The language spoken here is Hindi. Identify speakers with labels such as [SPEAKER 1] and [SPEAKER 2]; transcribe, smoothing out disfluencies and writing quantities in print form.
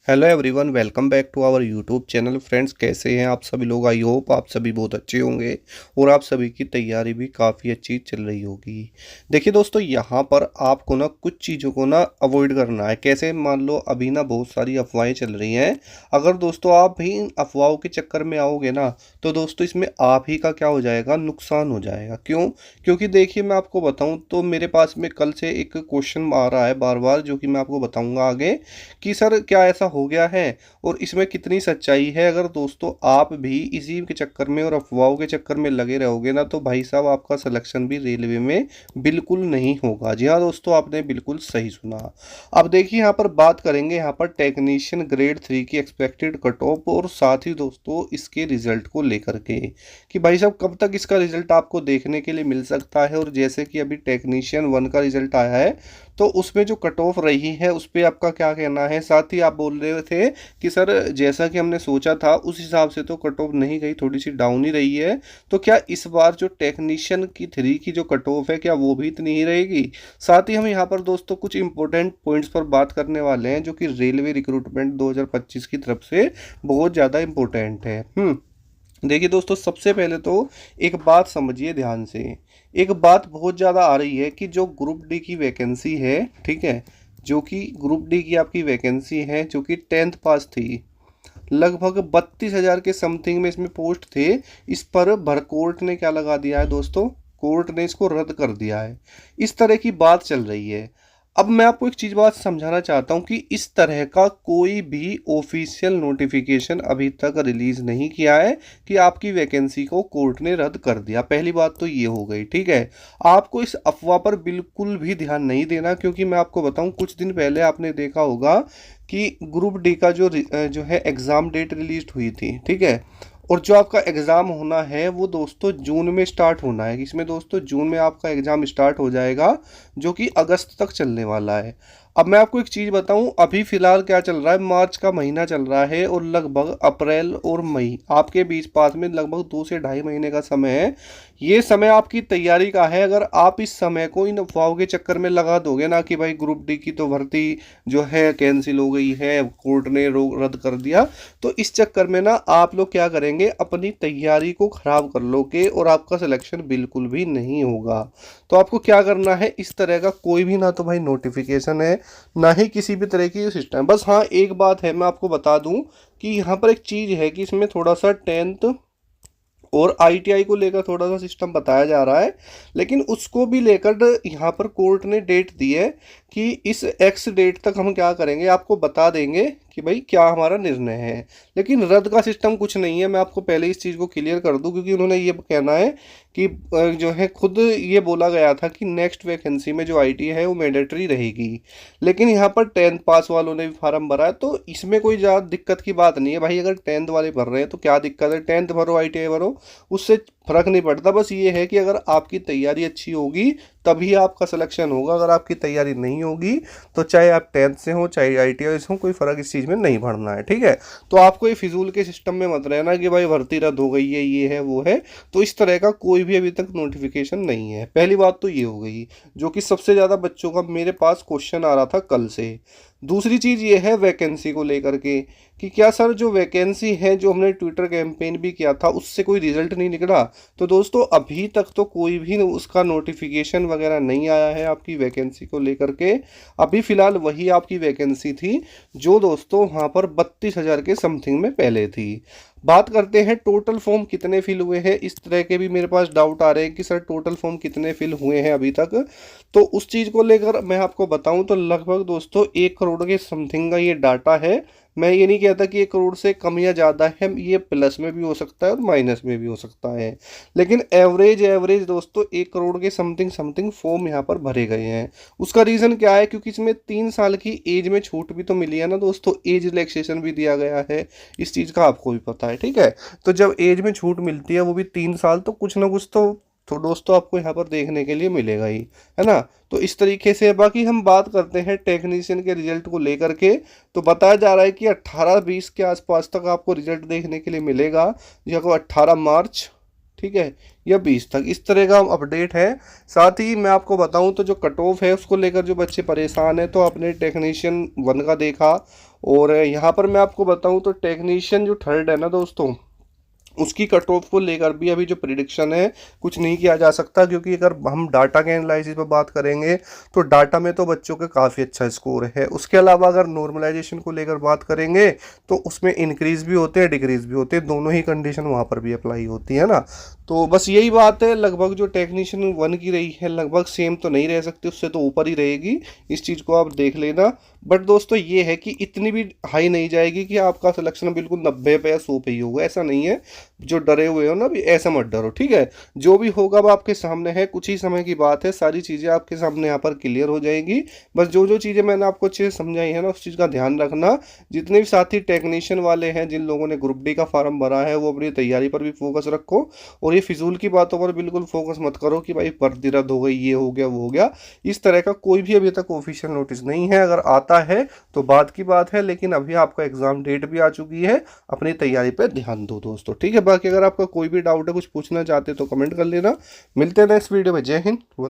[SPEAKER 1] Hello everyone, welcome back to our YouTube channel. Friends, कैसे हैं आप सभी लोग? आई होप आप सभी बहुत अच्छे होंगे और आप सभी की तैयारी भी काफ़ी अच्छी चल रही होगी। देखिए दोस्तों, यहाँ पर आपको ना कुछ चीज़ों को ना अवॉइड करना है। कैसे? मान लो अभी ना बहुत सारी अफवाहें चल रही हैं। अगर दोस्तों आप भी इन अफवाहों के चक्कर में आओगे ना, तो दोस्तों इसमें आप ही का क्या हो जाएगा, नुकसान हो जाएगा। क्यों? क्योंकि देखिए, मैं आपको बताऊँ तो मेरे पास में कल से एक क्वेश्चन आ रहा है बार बार, जो कि मैं आपको बताऊँगा आगे कि सर क्या ऐसा हो गया है और इसमें कितनी सच्चाई है। अगर दोस्तों आप भी इसी के चक्कर में और अफवाहों के चक्कर में लगे रहोगे ना, तो भाई साहब आपका सिलेक्शन भी रेलवे में बिल्कुल नहीं होगा। जी हाँ दोस्तों, आपने बिल्कुल सही सुना। अब देखिए, यहाँ पर बात करेंगे यहाँ पर टेक्नीशियन ग्रेड 3 की एक्सपेक्टेड कट ऑफ और साथ ही दोस्तों इसके रिजल्ट को लेकर के कि भाई साहब कब तक इसका रिजल्ट आपको देखने के लिए मिल सकता है। और जैसे कि अभी टेक्नीशियन 1 का रिजल्ट आया है, तो उसमें जो कट ऑफ रही है उस पर आपका क्या कहना है। साथ ही आप बोल रहे थे कि सर जैसा कि हमने सोचा था उस हिसाब से तो कट ऑफ नहीं गई, थोड़ी सी डाउन ही रही है। तो क्या इस बार जो टेक्नीशियन की 3 की जो कट ऑफ है, क्या वो भी इतनी ही रहेगी? साथ ही हम यहाँ पर दोस्तों कुछ इंपॉर्टेंट पॉइंट्स पर बात करने वाले हैं, जो कि रेलवे रिक्रूटमेंट 2025 की तरफ से बहुत ज़्यादा इंपॉर्टेंट है। देखिए दोस्तों, सबसे पहले तो एक बात समझिए ध्यान से। एक बात बहुत ज़्यादा आ रही है कि जो ग्रुप डी की वैकेंसी है, ठीक है, जो कि ग्रुप डी की आपकी वैकेंसी है, जो कि 10th पास थी, लगभग 32,000 के समथिंग में इसमें पोस्ट थे। इस पर भर कोर्ट ने क्या लगा दिया है दोस्तों, कोर्ट ने इसको रद्द कर दिया है। इस तरह की बात चल रही है। अब मैं आपको एक चीज़ बात समझाना चाहता हूँ कि इस तरह का कोई भी ऑफिशियल नोटिफिकेशन अभी तक रिलीज नहीं किया है कि आपकी वैकेंसी को कोर्ट ने रद्द कर दिया। पहली बात तो ये हो गई, ठीक है। आपको इस अफवाह पर बिल्कुल भी ध्यान नहीं देना, क्योंकि मैं आपको बताऊं कुछ दिन पहले आपने देखा होगा कि ग्रुप डी का जो है एग्ज़ाम डेट रिलीज हुई थी, ठीक है। और जो आपका एग्ज़ाम होना है वो दोस्तों जून में स्टार्ट होना है। इसमें दोस्तों जून में आपका एग्ज़ाम स्टार्ट हो जाएगा, जो कि अगस्त तक चलने वाला है। अब मैं आपको एक चीज़ बताऊं, अभी फ़िलहाल क्या चल रहा है, मार्च का महीना चल रहा है और लगभग अप्रैल और मई आपके बीच पास में लगभग 2 से ढाई महीने का समय है। ये समय आपकी तैयारी का है। अगर आप इस समय को इन अफवाहों के चक्कर में लगा दोगे ना कि भाई ग्रुप डी की तो भर्ती जो है कैंसिल हो गई है, कोर्ट ने रद्द कर दिया, तो इस चक्कर में ना आप लोग क्या करेंगे, अपनी तैयारी को खराब कर लोगे और आपका सिलेक्शन बिल्कुल भी नहीं होगा। तो आपको क्या करना है, इस तरह का कोई भी ना तो भाई नोटिफिकेशन है, ना ही किसी भी तरह की सिस्टम। बस हाँ, एक बात है, मैं आपको बता दूं कि यहाँ पर एक चीज़ है कि इसमें थोड़ा सा 10th और आईटीआई को लेकर थोड़ा सा सिस्टम बताया जा रहा है। लेकिन उसको भी लेकर यहाँ पर कोर्ट ने डेट दी है कि इस एक्स डेट तक हम क्या करेंगे, आपको बता देंगे कि भाई क्या हमारा निर्णय है। लेकिन रद्द का सिस्टम कुछ नहीं है, मैं आपको पहले इस चीज़ को क्लियर कर दूं, क्योंकि उन्होंने ये कहना है कि जो है खुद ये बोला गया था कि नेक्स्ट वैकेंसी में जो आईटी है वो मैंडेटरी रहेगी। लेकिन यहाँ पर 10th पास वालों ने भी फार्म भरा है, तो इसमें कोई ज़्यादा दिक्कत की बात नहीं है भाई। अगर 10th वाले भर रहे हैं तो क्या दिक्कत है, 10th भरो आईटीआई भरो, उससे फर्क नहीं पड़ता। बस ये है कि अगर आपकी तैयारी अच्छी होगी तभी आपका सिलेक्शन होगा। अगर आपकी तैयारी नहीं होगी तो चाहे आप 10th से हो चाहे आईटीआई से हो, कोई फ़र्क इस चीज़ में नहीं पड़ना है, ठीक है। तो आपको ये फिजूल के सिस्टम में मत रहना कि भाई भर्ती रद्द हो गई है, ये है वो है। तो इस तरह का कोई भी अभी तक नोटिफिकेशन नहीं है। पहली बात तो ये हो गई, जो कि सबसे ज़्यादा बच्चों का मेरे पास क्वेश्चन आ रहा था कल से। दूसरी चीज़ ये है वैकेंसी को लेकर के कि क्या सर जो वैकेंसी है, जो हमने ट्विटर कैंपेन भी किया था, उससे कोई रिजल्ट नहीं निकला। तो दोस्तों अभी तक तो कोई भी उसका नोटिफिकेशन वगैरह नहीं आया है आपकी वैकेंसी को लेकर के। अभी फ़िलहाल वही आपकी वैकेंसी थी जो दोस्तों वहाँ पर 32,000 के समथिंग में पहले थी। बात करते हैं टोटल फॉर्म कितने फिल हुए हैं। इस तरह के भी मेरे पास डाउट आ रहे हैं कि सर टोटल फॉर्म कितने फिल हुए हैं अभी तक। तो उस चीज़ को लेकर मैं आपको बताऊं तो लगभग दोस्तों 1 करोड़ के समथिंग का ये डाटा है। मैं ये नहीं कहता कि 1 करोड़ से कम या ज़्यादा है, ये प्लस में भी हो सकता है और माइनस में भी हो सकता है। लेकिन एवरेज एवरेज दोस्तों 1 करोड़ के समथिंग समथिंग फॉर्म यहाँ पर भरे गए हैं। उसका रीज़न क्या है, क्योंकि इसमें 3 साल की एज में छूट भी तो मिली है ना दोस्तों, एज रिलैक्सेशन भी दिया गया है। इस चीज़ का आपको भी पता है, ठीक है। तो जब एज में छूट मिलती है वो भी 3 साल, तो कुछ ना कुछ तो दोस्तों आपको यहाँ पर देखने के लिए मिलेगा ही, है ना। तो इस तरीके से बाकी हम बात करते हैं टेक्नीशियन के रिजल्ट को लेकर के। तो बताया जा रहा है कि 18-20 के आसपास तक आपको रिजल्ट देखने के लिए मिलेगा, या को 18 मार्च, ठीक है, या 20 तक, इस तरह का अपडेट है। साथ ही मैं आपको बताऊं तो जो कट ऑफ है उसको लेकर जो बच्चे परेशान हैं, तो आपने टेक्नीशियन 1 का देखा और यहाँ पर मैं आपको बताऊं तो टेक्नीशियन जो थर्ड है ना दोस्तों, उसकी कट ऑफ को लेकर भी अभी जो प्रिडिक्शन है कुछ नहीं किया जा सकता, क्योंकि अगर हम डाटा के एनालिसिस पर बात करेंगे तो डाटा में तो बच्चों का काफ़ी अच्छा स्कोर है। उसके अलावा अगर नॉर्मलाइजेशन को लेकर बात करेंगे तो उसमें इंक्रीज भी होते हैं, डिक्रीज भी होते हैं, दोनों ही कंडीशन वहाँ पर भी अप्लाई होती है ना। तो बस यही बात है, लगभग जो टेक्नीशियन वन की रही है लगभग सेम तो नहीं रह सकती, उससे तो ऊपर ही रहेगी, इस चीज़ को आप देख लेना। बट दोस्तों ये है कि इतनी भी हाई नहीं जाएगी कि आपका सिलेक्शन बिल्कुल 90 पे या 100 पे ही होगा, ऐसा नहीं है। जो डरे हुए हो ना भी, ऐसा मत डरो, ठीक है। जो भी होगा वो आपके सामने है, कुछ ही समय की बात है, सारी चीज़ें आपके सामने यहाँ पर क्लियर हो जाएंगी। बस जो जो चीज़ें मैंने आपको अच्छे से समझाई है ना, उस चीज़ का ध्यान रखना। जितने भी साथी टेक्नीशियन वाले हैं, जिन लोगों ने ग्रुप डी का फॉर्म भरा है, वो अपनी तैयारी पर भी फोकस रखो, और ये फिजूल की बातों पर बिल्कुल फोकस मत करो कि भाई भर्ती रद्द हो गई, ये हो गया, वो हो गया। इस तरह का कोई भी अभी तक ऑफिशियल नोटिस नहीं है, अगर आता है तो बात की बात है, लेकिन अभी आपका एग्जाम डेट भी आ चुकी है, अपनी तैयारी पे ध्यान दो दोस्तों, ठीक है। बाकी अगर आपका कोई भी डाउट है, कुछ पूछना चाहते हो तो कमेंट कर लेना। मिलते हैं नेक्स्ट वीडियो में। जय हिंद।